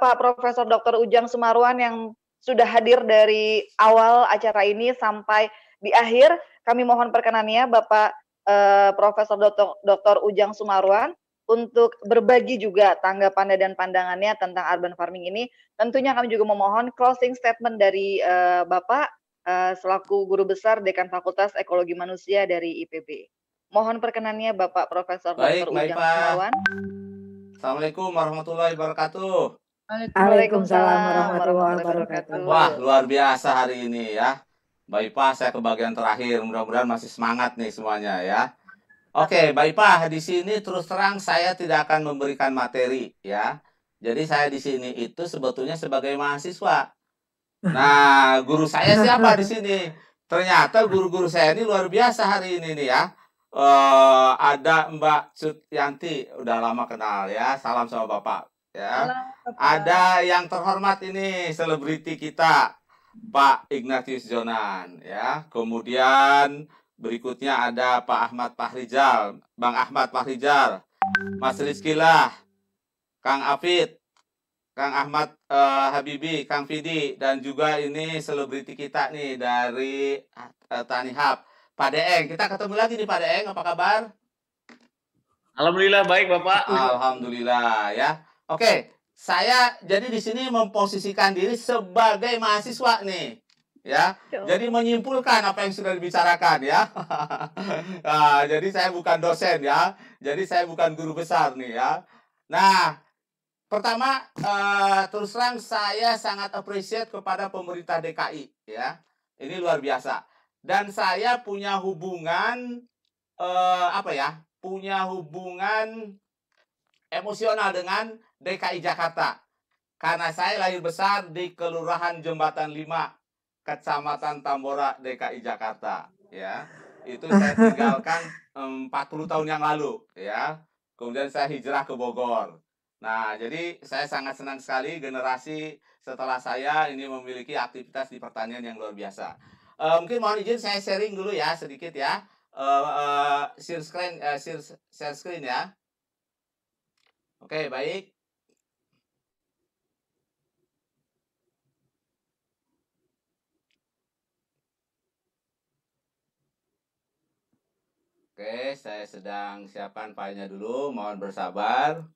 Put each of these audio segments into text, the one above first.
Bapak Profesor Dr. Ujang Sumarwan yang sudah hadir dari awal acara ini sampai di akhir. Kami mohon perkenannya Bapak Profesor Dr. Ujang Sumarwan untuk berbagi juga tanggapannya dan pandangannya tentang urban farming ini. Tentunya kami juga memohon closing statement dari Bapak selaku Guru Besar Dekan Fakultas Ekologi Manusia dari IPB. Mohon perkenannya Bapak Profesor Baik, Dr. Mbak Ujang Ipa. Sumarwan. Assalamualaikum warahmatullahi wabarakatuh. Waalaikumsalam warahmatullahi wabarakatuh. Wah, luar biasa hari ini ya. Mbak Ipa, saya ke bagian terakhir. Mudah-mudahan masih semangat nih semuanya ya. Oke, Mbak Ipa, di sini terus terang saya tidak akan memberikan materi ya. Jadi saya di sini itu sebetulnya sebagai mahasiswa. Nah, guru saya siapa di sini? Ternyata guru-guru saya ini luar biasa hari ini nih ya. Ada Mbak Cut Yanti, udah lama kenal ya. Salam sama Bapak ya. Ada yang terhormat ini selebriti kita, Pak Ignatius Jonan ya. Kemudian berikutnya ada Pak Ahmad Fahrizal, Bang Ahmad Fahrizal, Mas Rizkilah, Kang Afid, Kang Ahmad Habibi, Kang Fidi, dan juga ini selebriti kita nih dari Tanihub, Pak Deeng. Kita ketemu lagi nih Pak Deeng, apa kabar? Alhamdulillah baik Bapak. Alhamdulillah ya. Oke, saya jadi di sini memposisikan diri sebagai mahasiswa nih. Ya, jadi menyimpulkan apa yang sudah dibicarakan ya. Nah, jadi saya bukan dosen ya. Jadi saya bukan guru besar nih ya. Nah, pertama, terus terang saya sangat appreciate kepada pemerintah DKI ya. Ini luar biasa. Dan saya punya hubungan punya hubungan emosional dengan DKI Jakarta. Karena saya lahir besar di Kelurahan Jembatan 5, Kecamatan Tambora, DKI Jakarta ya. Itu saya tinggalkan 40 tahun yang lalu ya. Kemudian saya hijrah ke Bogor. Nah, jadi saya sangat senang sekali generasi setelah saya ini memiliki aktivitas di pertanian yang luar biasa. Mungkin mohon izin saya sharing dulu ya sedikit ya. Share screen ya. Oke, baik. Oke, saya sedang siapkan filenya dulu. Mohon bersabar.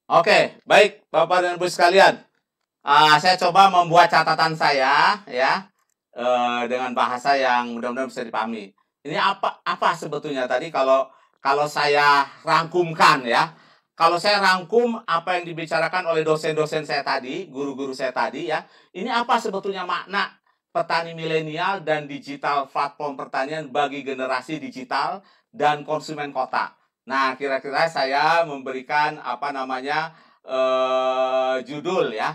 Oke, baik Bapak dan Ibu sekalian. Saya coba membuat catatan saya ya dengan bahasa yang mudah-mudahan bisa dipahami. Ini apa sebetulnya tadi kalau saya rangkumkan ya. Kalau saya rangkum apa yang dibicarakan oleh dosen-dosen saya tadi, guru-guru saya tadi ya. Ini apa sebetulnya makna petani milenial dan digital platform pertanian bagi generasi digital dan konsumen kota. Nah, kira-kira saya memberikan judul ya.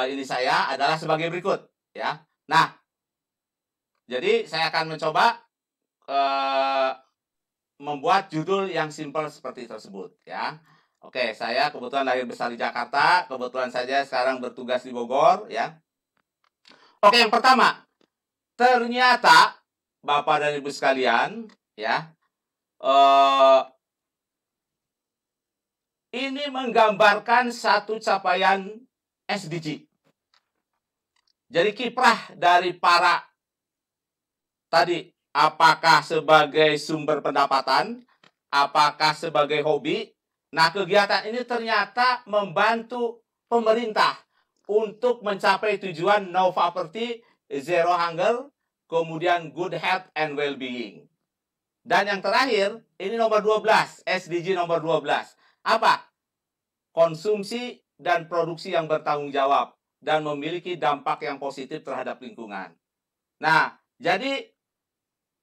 Ini saya adalah sebagai berikut ya. Nah, jadi saya akan mencoba membuat judul yang simpel seperti tersebut ya. Oke, saya kebetulan lahir besar di Jakarta, kebetulan saja sekarang bertugas di Bogor ya. Oke, yang pertama, ternyata Bapak dan Ibu sekalian ya, ini menggambarkan satu capaian SDG. Jadi kiprah dari para tadi, apakah sebagai sumber pendapatan, apakah sebagai hobi. Nah, kegiatan ini ternyata membantu pemerintah untuk mencapai tujuan no poverty, zero hunger, kemudian good health and well-being. Dan yang terakhir, ini nomor 12, SDG nomor 12. Apa? Konsumsi dan produksi yang bertanggung jawab dan memiliki dampak yang positif terhadap lingkungan. Nah, jadi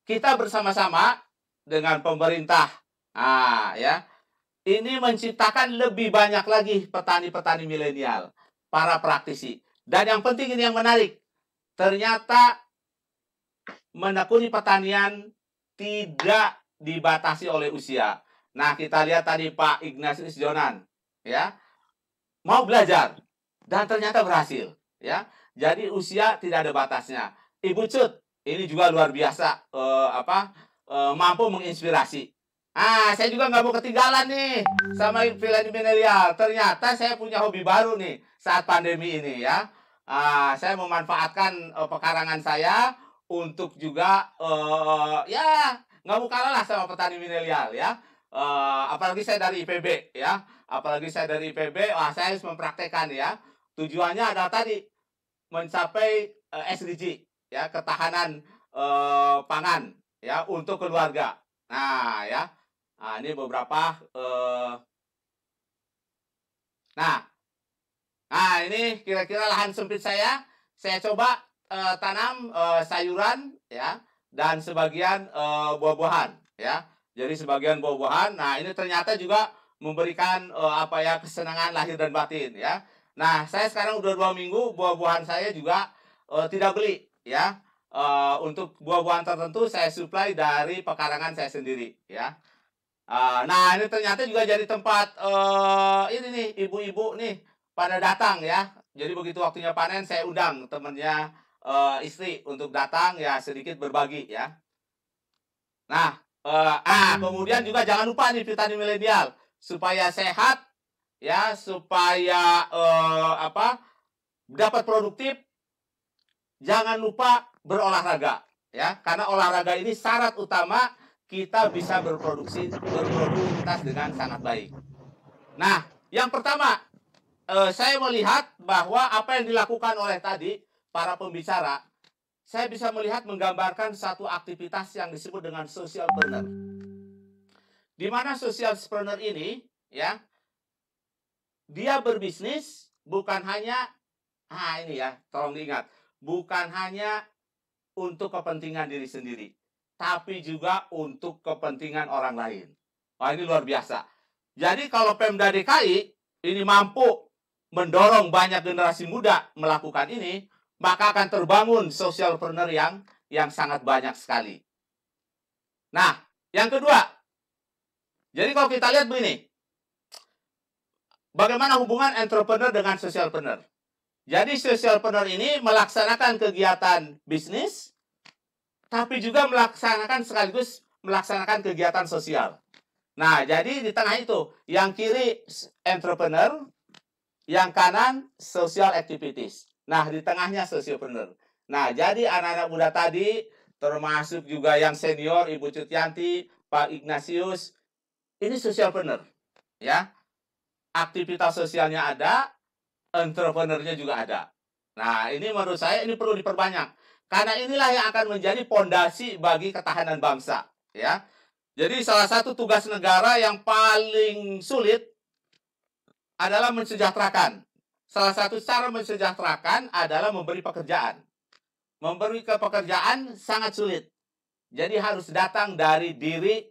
kita bersama-sama dengan pemerintah, ya, ini menciptakan lebih banyak lagi petani-petani milenial. para praktisi. Dan yang penting ini yang menarik, ternyata menekuni pertanian tidak dibatasi oleh usia. Nah, kita lihat tadi Pak Ignatius Jonan, ya, mau belajar dan ternyata berhasil, ya. Jadi usia tidak ada batasnya. Ibu Cut, ini juga luar biasa, mampu menginspirasi. Saya juga nggak mau ketinggalan nih sama milenial. Ternyata saya punya hobi baru nih saat pandemi ini, ya. Saya memanfaatkan pekarangan saya untuk juga ya nggak mau kalah lah sama petani milenial, ya. Apalagi saya dari IPB, ya. Apalagi saya dari IPB, saya harus mempraktekkan, ya. Tujuannya adalah tadi mencapai SDG, ya, ketahanan pangan, ya, untuk keluarga. Nah, ya. Ini beberapa ini kira-kira lahan sempit saya coba tanam sayuran, ya, dan sebagian buah-buahan, ya. Jadi sebagian buah-buahan. Nah, ini ternyata juga memberikan kesenangan lahir dan batin, ya. Nah, saya sekarang udah 2 minggu buah-buahan saya juga tidak beli, ya. Untuk buah-buahan tertentu saya suplai dari pekarangan saya sendiri, ya. Nah, ini ternyata juga jadi tempat ini nih ibu-ibu nih pada datang, ya. Jadi begitu waktunya panen saya undang temannya istri untuk datang, ya, sedikit berbagi, ya. Nah, kemudian juga jangan lupa nih petani milenial supaya sehat, ya, supaya dapat produktif, jangan lupa berolahraga, ya. Karena olahraga ini syarat utama kita bisa berproduktivitas dengan sangat baik. Nah, yang pertama, saya melihat bahwa apa yang dilakukan oleh tadi para pembicara, saya bisa melihat menggambarkan satu aktivitas yang disebut dengan socialpreneur. Di mana socialpreneur ini, ya, dia berbisnis bukan hanya, ini ya, tolong diingat, bukan hanya untuk kepentingan diri sendiri, tapi juga untuk kepentingan orang lain. Wah, ini luar biasa. Jadi kalau Pemda DKI ini mampu mendorong banyak generasi muda melakukan ini, maka akan terbangun socialpreneur yang sangat banyak sekali. Nah, yang kedua, jadi kalau kita lihat begini, bagaimana hubungan entrepreneur dengan socialpreneur? Jadi socialpreneur ini melaksanakan kegiatan bisnis, tapi juga sekaligus melaksanakan kegiatan sosial. Nah, jadi di tengah itu, yang kiri entrepreneur, yang kanan social activities. Nah, di tengahnya socialpreneur. Nah, jadi anak-anak muda tadi, termasuk juga yang senior, Ibu Cutyanti, Pak Ignatius, ini socialpreneur, ya. Aktivitas sosialnya ada, entrepreneurnya juga ada. Nah, ini menurut saya ini perlu diperbanyak. Karena inilah yang akan menjadi pondasi bagi ketahanan bangsa, ya. Jadi salah satu tugas negara yang paling sulit adalah mensejahterakan. Salah satu cara mensejahterakan adalah memberi pekerjaan. Memberi pekerjaan sangat sulit. Jadi harus datang dari diri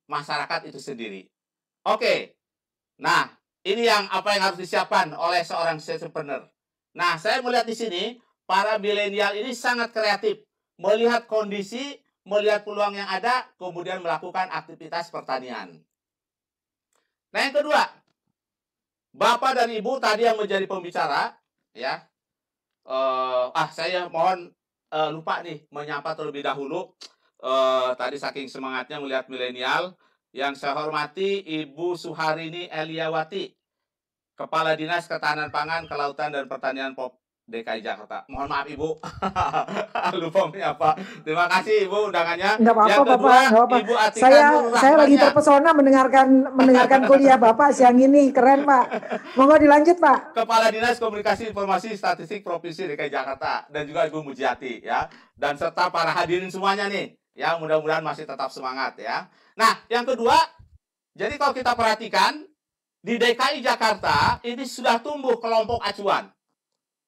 masyarakat itu sendiri. Oke. Nah, ini yang harus disiapkan oleh seorang entrepreneur. Nah, saya melihat di sini para milenial ini sangat kreatif, melihat kondisi, melihat peluang yang ada, kemudian melakukan aktivitas pertanian. Nah, yang kedua, Bapak dan Ibu tadi yang menjadi pembicara, ya. Saya mohon lupa nih menyapa terlebih dahulu. Tadi saking semangatnya melihat milenial, yang saya hormati Ibu Suharini Eliawati, Kepala Dinas Ketahanan Pangan, Kelautan dan Pertanian DKI Jakarta. Mohon maaf Ibu, lupa menyapa. Terima kasih Ibu undangannya. Enggak apa-apa, Yang kedua, Bapak. Enggak apa-apa. Ibu Atika Saya lagi terpesona mendengarkan kuliah Bapak siang ini. Keren, Pak. Monggo dilanjut, Pak. Kepala Dinas Komunikasi Informasi Statistik Provinsi DKI Jakarta, dan juga Ibu Mujiati, ya. Dan serta para hadirin semuanya nih, ya, mudah-mudahan masih tetap semangat, ya. Nah, yang kedua, jadi kalau kita perhatikan di DKI Jakarta ini sudah tumbuh kelompok acuan.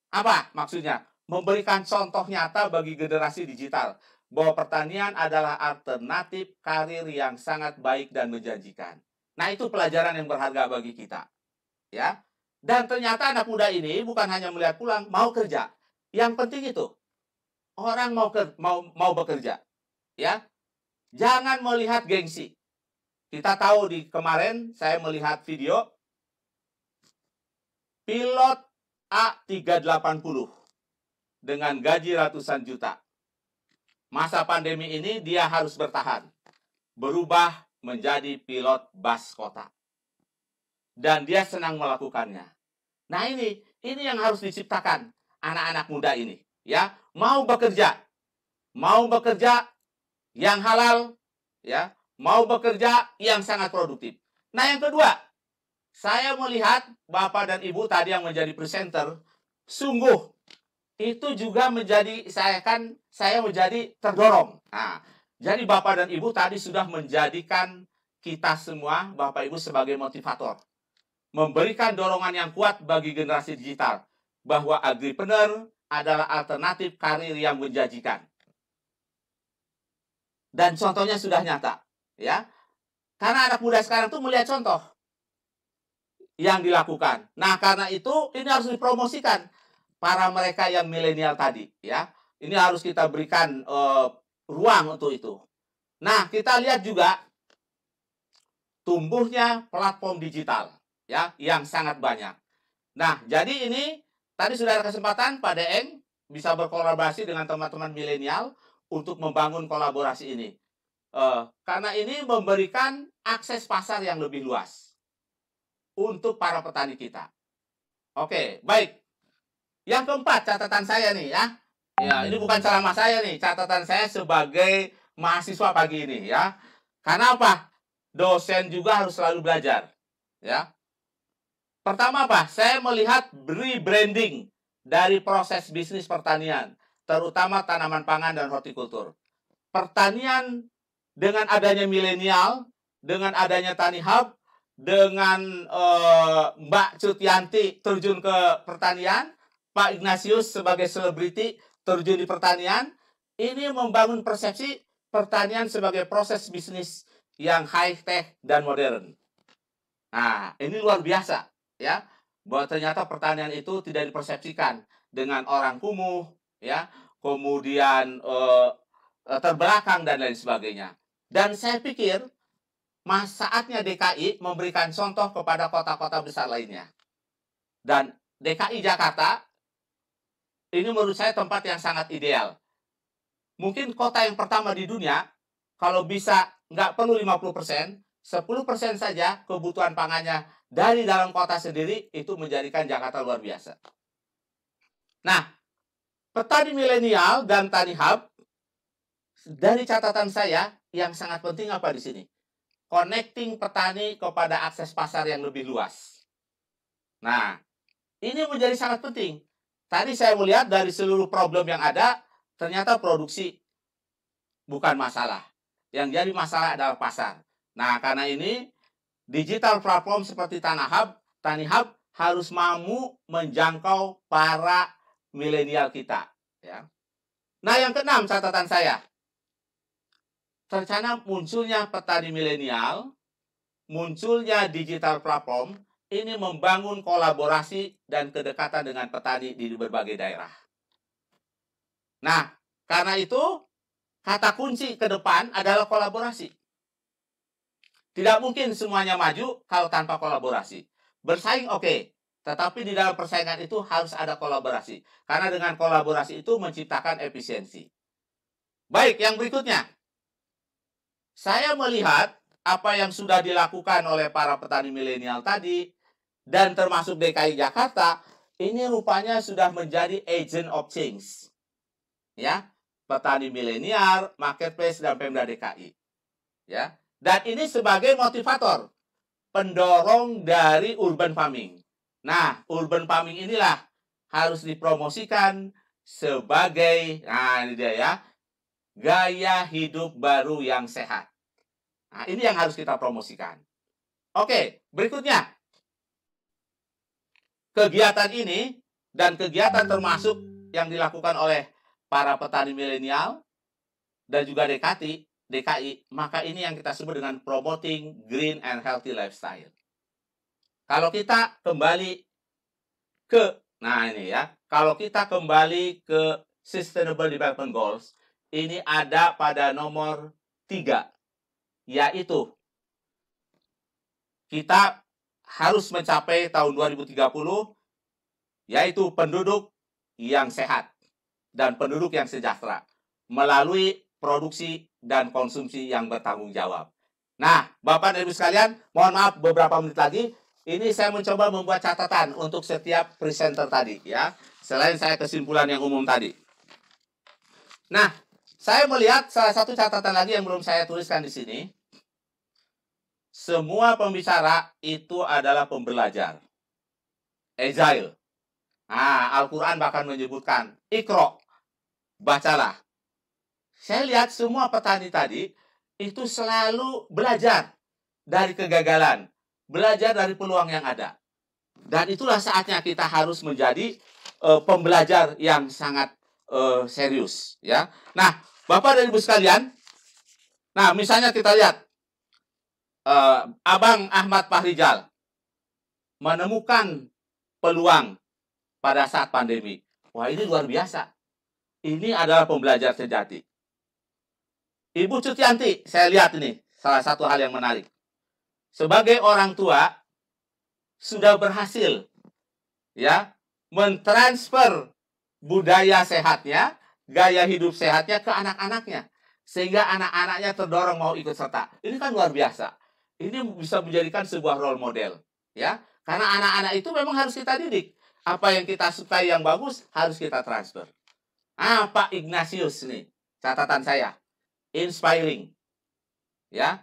Apa maksudnya? Memberikan contoh nyata bagi generasi digital bahwa pertanian adalah alternatif karir yang sangat baik dan menjanjikan. Nah, itu pelajaran yang berharga bagi kita, ya. Dan ternyata anak muda ini bukan hanya melihat pulang, mau kerja. Yang penting itu, orang mau bekerja. Ya, jangan melihat gengsi. Kita tahu di kemarin saya melihat video pilot A380 dengan gaji ratusan juta. Masa pandemi ini dia harus bertahan, berubah menjadi pilot bus kota. Dan dia senang melakukannya. Nah, ini yang harus diciptakan anak-anak muda ini, ya. Mau bekerja yang halal, ya, mau bekerja yang sangat produktif. Nah, yang kedua, saya melihat Bapak dan Ibu tadi yang menjadi presenter, sungguh itu juga menjadi saya menjadi terdorong. Nah, jadi Bapak dan Ibu tadi sudah menjadikan kita semua, Bapak Ibu, sebagai motivator. Memberikan dorongan yang kuat bagi generasi digital bahwa agripreneur adalah alternatif karir yang menjanjikan. Dan contohnya sudah nyata, ya. Karena anak muda sekarang tuh melihat contoh yang dilakukan. Nah, karena itu ini harus dipromosikan para mereka yang milenial tadi, ya. Ini harus kita berikan ruang untuk itu. Nah, kita lihat juga tumbuhnya platform digital, ya, yang sangat banyak. Nah, jadi ini tadi sudah ada kesempatan Pak Deeng bisa berkolaborasi dengan teman-teman milenial untuk membangun kolaborasi ini. Karena ini memberikan akses pasar yang lebih luas untuk para petani kita. Oke, baik. Yang keempat, catatan saya nih, ya. Ya, ini bukan ceramah saya nih, catatan saya sebagai mahasiswa pagi ini, ya. Karena apa? Dosen juga harus selalu belajar, ya. Pertama apa? Saya melihat rebranding dari proses bisnis pertanian, terutama tanaman pangan dan hortikultur. Pertanian dengan adanya milenial, dengan adanya Tani Hub, dengan Mbak Cutianti terjun ke pertanian, Pak Ignatius sebagai selebriti terjun di pertanian, ini membangun persepsi pertanian sebagai proses bisnis yang high-tech dan modern. Nah, ini luar biasa, ya, bahwa ternyata pertanian itu tidak dipersepsikan dengan orang kumuh, ya, kemudian terbelakang dan lain sebagainya. Dan saya pikir saatnya DKI memberikan contoh kepada kota-kota besar lainnya. Dan DKI Jakarta ini menurut saya tempat yang sangat ideal. Mungkin kota yang pertama di dunia, kalau bisa nggak perlu 50%, 10% saja kebutuhan pangannya dari dalam kota sendiri, itu menjadikan Jakarta luar biasa. Nah, petani milenial dan Tani Hub, dari catatan saya, yang sangat penting apa di sini? Connecting petani kepada akses pasar yang lebih luas. Nah, ini menjadi sangat penting. Tadi saya melihat dari seluruh problem yang ada, ternyata produksi bukan masalah. Yang jadi masalah adalah pasar. Nah, karena ini, digital platform seperti Tani Hub harus mampu menjangkau para milenial kita. Ya. Nah, yang keenam catatan saya. Rencana munculnya petani milenial, munculnya digital platform, ini membangun kolaborasi dan kedekatan dengan petani di berbagai daerah. Nah, karena itu, kata kunci ke depan adalah kolaborasi. Tidak mungkin semuanya maju kalau tanpa kolaborasi. Bersaing oke, tetapi di dalam persaingan itu harus ada kolaborasi. Karena dengan kolaborasi itu menciptakan efisiensi. Baik, yang berikutnya. Saya melihat apa yang sudah dilakukan oleh para petani milenial tadi, dan termasuk DKI Jakarta, ini rupanya sudah menjadi agent of change. Ya, petani milenial, marketplace, dan Pemda DKI. Ya, dan ini sebagai motivator, pendorong dari urban farming. Nah, urban farming inilah harus dipromosikan sebagai, nah ini dia ya, gaya hidup baru yang sehat. Nah, ini yang harus kita promosikan. Oke, berikutnya. Kegiatan ini dan kegiatan termasuk yang dilakukan oleh para petani milenial dan juga DKI, maka ini yang kita sebut dengan promoting green and healthy lifestyle. Kalau kita kembali Nah ini ya, kalau kita kembali ke Sustainable Development Goals, ini ada pada nomor 3, yaitu kita harus mencapai tahun 2030, yaitu penduduk yang sehat dan penduduk yang sejahtera melalui produksi dan konsumsi yang bertanggung jawab. Nah, Bapak dan Ibu sekalian, mohon maaf beberapa menit lagi, ini saya mencoba membuat catatan untuk setiap presenter tadi ya, selain saya kesimpulan yang umum tadi. Nah, saya melihat salah satu catatan lagi yang belum saya tuliskan di sini. Semua pembicara itu adalah pembelajar. Agile. Nah, Al-Quran bahkan menyebutkan, Iqra, bacalah. Saya lihat semua petani tadi itu selalu belajar dari kegagalan, belajar dari peluang yang ada. Dan itulah saatnya kita harus menjadi pembelajar yang sangat serius. Ya. Nah, Bapak dan Ibu sekalian, nah misalnya kita lihat, Abang Ahmad Fahrizal menemukan peluang pada saat pandemi. Wah, ini luar biasa. Ini adalah pembelajar sejati. Ibu Cutianti, saya lihat ini salah satu hal yang menarik. Sebagai orang tua sudah berhasil ya mentransfer budaya sehatnya, gaya hidup sehatnya ke anak-anaknya, sehingga anak-anaknya terdorong mau ikut serta. Ini kan luar biasa. Ini bisa menjadikan sebuah role model, ya. Karena anak-anak itu memang harus kita didik. Apa yang kita sukai yang bagus harus kita transfer. Pak Ignatius nih, catatan saya, inspiring, ya.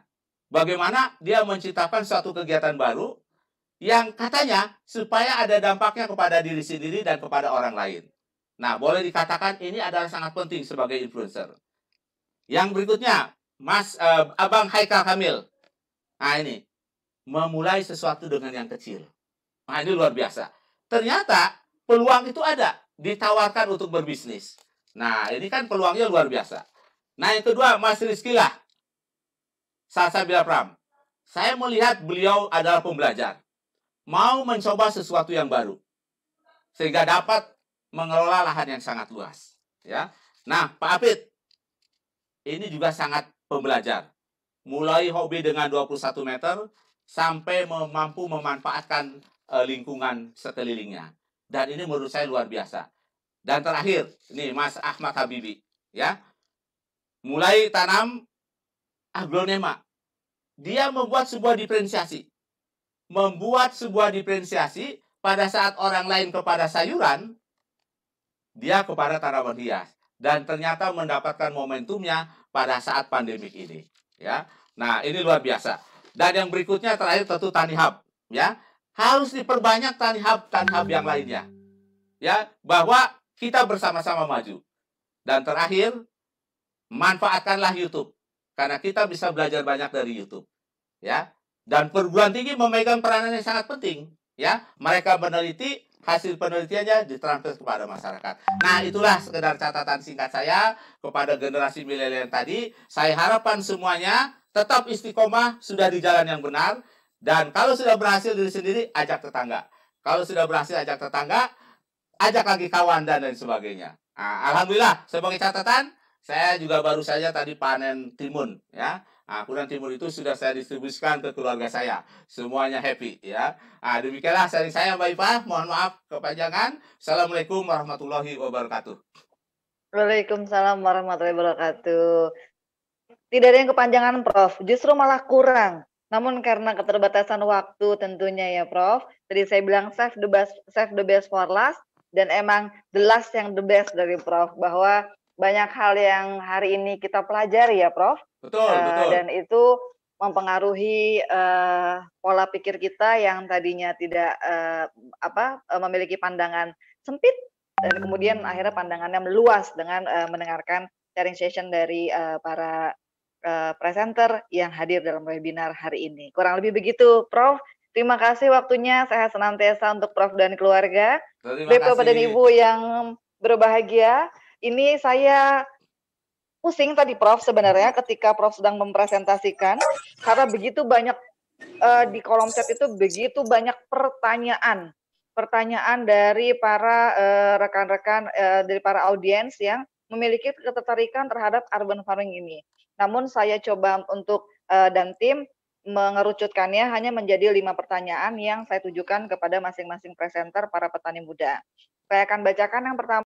Bagaimana dia menciptakan suatu kegiatan baru yang katanya supaya ada dampaknya kepada diri sendiri dan kepada orang lain. Nah, boleh dikatakan ini adalah sangat penting sebagai influencer. Yang berikutnya, Abang Haikal Kamil. Nah, ini memulai sesuatu dengan yang kecil. Nah, ini luar biasa. Ternyata peluang itu ada, ditawarkan untuk berbisnis. Nah, ini kan peluangnya luar biasa. Nah, yang kedua, Mas Rizkilah Salsabila Pram. Saya melihat beliau adalah pembelajar. Mau mencoba sesuatu yang baru. Sehingga dapat mengelola lahan yang sangat luas. Ya. Nah, Pak Apit, ini juga sangat pembelajar. Mulai hobi dengan 21 meter, sampai mampu memanfaatkan lingkungan sekelilingnya. Dan ini menurut saya luar biasa. Dan terakhir, nih Mas Ahmad Habibi. Ya. Mulai tanam aglonema. Dia membuat sebuah diferensiasi. Membuat sebuah diferensiasi pada saat orang lain kepada sayuran, dia kepada tanaman hias. Dan ternyata mendapatkan momentumnya pada saat pandemik ini. Ya. Nah, ini luar biasa. Dan yang berikutnya terakhir tentu tani hub. Ya. Harus diperbanyak tani hub yang lainnya. Ya, bahwa kita bersama-sama maju. Dan terakhir, manfaatkanlah YouTube. Karena kita bisa belajar banyak dari YouTube. Ya. Dan perguruan tinggi memegang peranan yang sangat penting. Ya, mereka meneliti, hasil penelitiannya ditransfer kepada masyarakat. Nah, itulah sekedar catatan singkat saya kepada generasi milenial tadi. Saya harapkan semuanya tetap istiqomah, sudah di jalan yang benar. Dan kalau sudah berhasil diri sendiri, ajak tetangga. Kalau sudah berhasil, ajak tetangga, ajak lagi kawan dan lain sebagainya. Nah, alhamdulillah, sebagai catatan, saya juga baru saja tadi panen timun, ya. Nah, kemudian timun itu sudah saya distribusikan ke keluarga saya. Semuanya happy, ya. Nah, demikianlah sharing saya, Mbak Ipa. Mohon maaf kepanjangan. Assalamualaikum warahmatullahi wabarakatuh. Waalaikumsalam warahmatullahi wabarakatuh. Tidak ada yang kepanjangan, Prof. Justru malah kurang. Namun karena keterbatasan waktu tentunya ya, Prof. Tadi saya bilang save the best for last. Dan emang the last yang the best dari Prof. Bahwa banyak hal yang hari ini kita pelajari ya, Prof. Betul. Dan itu mempengaruhi pola pikir kita yang tadinya tidak memiliki pandangan sempit dan kemudian akhirnya pandangannya meluas dengan mendengarkan sharing session dari para presenter yang hadir dalam webinar hari ini. Kurang lebih begitu, Prof. Terima kasih waktunya. Sehat senantiasa untuk Prof dan keluarga. Bapak dan Ibu yang berbahagia, ini saya pusing tadi Prof sebenarnya ketika Prof sedang mempresentasikan karena begitu banyak di kolom chat itu begitu banyak pertanyaan pertanyaan dari para rekan-rekan dari para audiens yang memiliki ketertarikan terhadap urban farming ini. Namun saya coba untuk dan tim mengerucutkannya hanya menjadi 5 pertanyaan yang saya tujukan kepada masing-masing presenter para petani muda. Saya akan bacakan yang pertama.